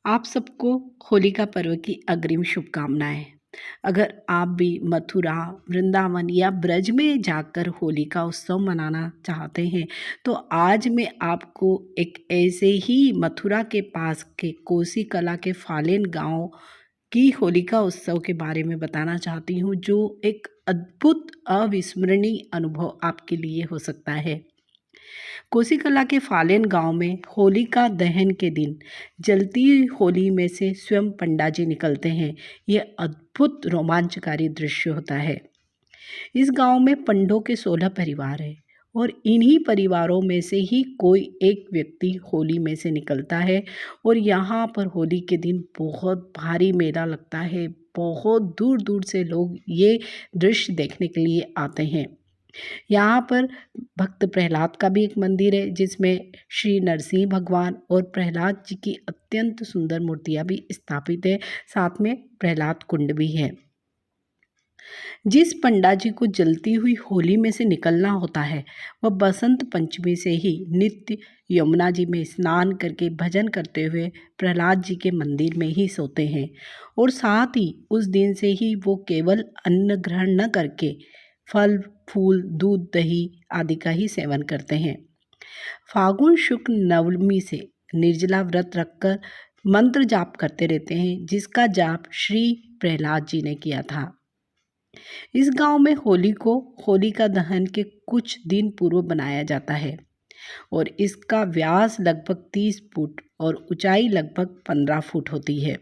आप सबको होलिका पर्व की अग्रिम शुभकामनाएं। अगर आप भी मथुरा, वृंदावन या ब्रज में जाकर होली का उत्सव मनाना चाहते हैं, तो आज मैं आपको एक ऐसे ही मथुरा के पास के कोसी कला के फालेन गांव की होलिका उत्सव के बारे में बताना चाहती हूँ, जो एक अद्भुत अविस्मरणीय अनुभव आपके लिए हो सकता है। कोसीकला के फालेन गांव में होलिका दहन के दिन जलती होली में से स्वयं पंडा जी निकलते हैं। यह अद्भुत रोमांचकारी दृश्य होता है। इस गांव में पंडों के 16 परिवार हैं और इन्हीं परिवारों में से ही कोई एक व्यक्ति होली में से निकलता है और यहाँ पर होली के दिन बहुत भारी मेला लगता है। बहुत दूर दूर से लोग ये दृश्य देखने के लिए आते हैं। यहाँ पर भक्त प्रहलाद का भी एक मंदिर है, जिसमें श्री नरसिंह भगवान और प्रहलाद जी की अत्यंत सुंदर मूर्तियाँ भी स्थापित है। साथ में प्रहलाद कुंड भी है। जिस पंडा जी को जलती हुई होली में से निकलना होता है, वह बसंत पंचमी से ही नित्य यमुना जी में स्नान करके भजन करते हुए प्रहलाद जी के मंदिर में ही सोते हैं और साथ ही उस दिन से ही वो केवल अन्न ग्रहण न करके फल फूल दूध दही आदि का ही सेवन करते हैं। फागुन शुक्ल नवमी से निर्जला व्रत रखकर मंत्र जाप करते रहते हैं, जिसका जाप श्री प्रहलाद जी ने किया था। इस गांव में होली को होलिका दहन के कुछ दिन पूर्व बनाया जाता है और इसका व्यास लगभग 30 फुट और ऊंचाई लगभग 15 फुट होती है।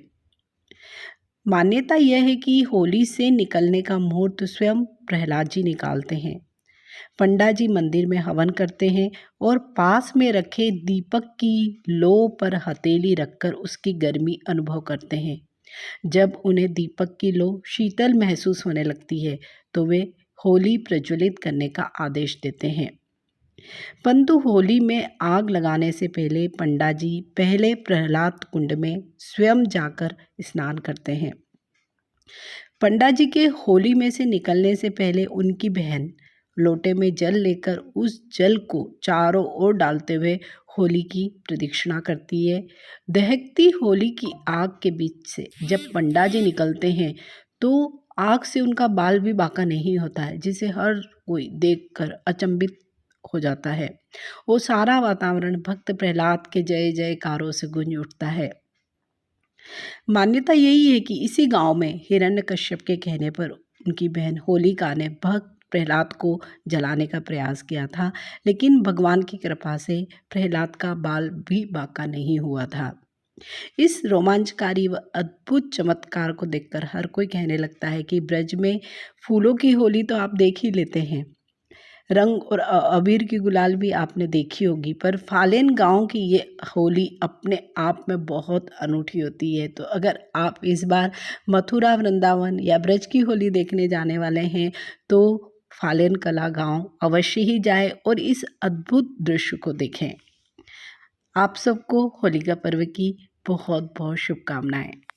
मान्यता यह है कि होली से निकलने का मुहूर्त स्वयं प्रहलाद जी निकालते हैं। पंडा जी मंदिर में हवन करते हैं और पास में रखे दीपक की लो पर हथेली रखकर उसकी गर्मी अनुभव करते हैं। जब उन्हें दीपक की लो शीतल महसूस होने लगती है, तो वे होली प्रज्वलित करने का आदेश देते हैं। परंतु होली में आग लगाने से पहले पंडा जी पहले प्रहलाद कुंड में स्वयं जाकर स्नान करते हैं। पंडा जी के होली में से निकलने से पहले उनकी बहन लोटे में जल लेकर उस जल को चारों ओर डालते हुए होली की प्रदक्षिणा करती है। दहकती होली की आग के बीच से जब पंडा जी निकलते हैं, तो आग से उनका बाल भी बांका नहीं होता है, जिसे हर कोई देखकर अचंभित हो जाता है। वो सारा वातावरण भक्त प्रहलाद के जय जयकारों से गूंज उठता है। मान्यता यही है कि इसी गांव में हिरण्यकश्यप के कहने पर उनकी बहन होलिका ने भक्त प्रहलाद को जलाने का प्रयास किया था, लेकिन भगवान की कृपा से प्रहलाद का बाल भी बांका नहीं हुआ था। इस रोमांचकारी व अद्भुत चमत्कार को देखकर हर कोई कहने लगता है कि ब्रज में फूलों की होली तो आप देख ही लेते हैं, रंग और अबीर की गुलाल भी आपने देखी होगी, पर फालेन गांव की ये होली अपने आप में बहुत अनूठी होती है। तो अगर आप इस बार मथुरा, वृंदावन या ब्रज की होली देखने जाने वाले हैं, तो फालेन कला गांव अवश्य ही जाए और इस अद्भुत दृश्य को देखें। आप सबको होलिका पर्व की बहुत बहुत शुभकामनाएं।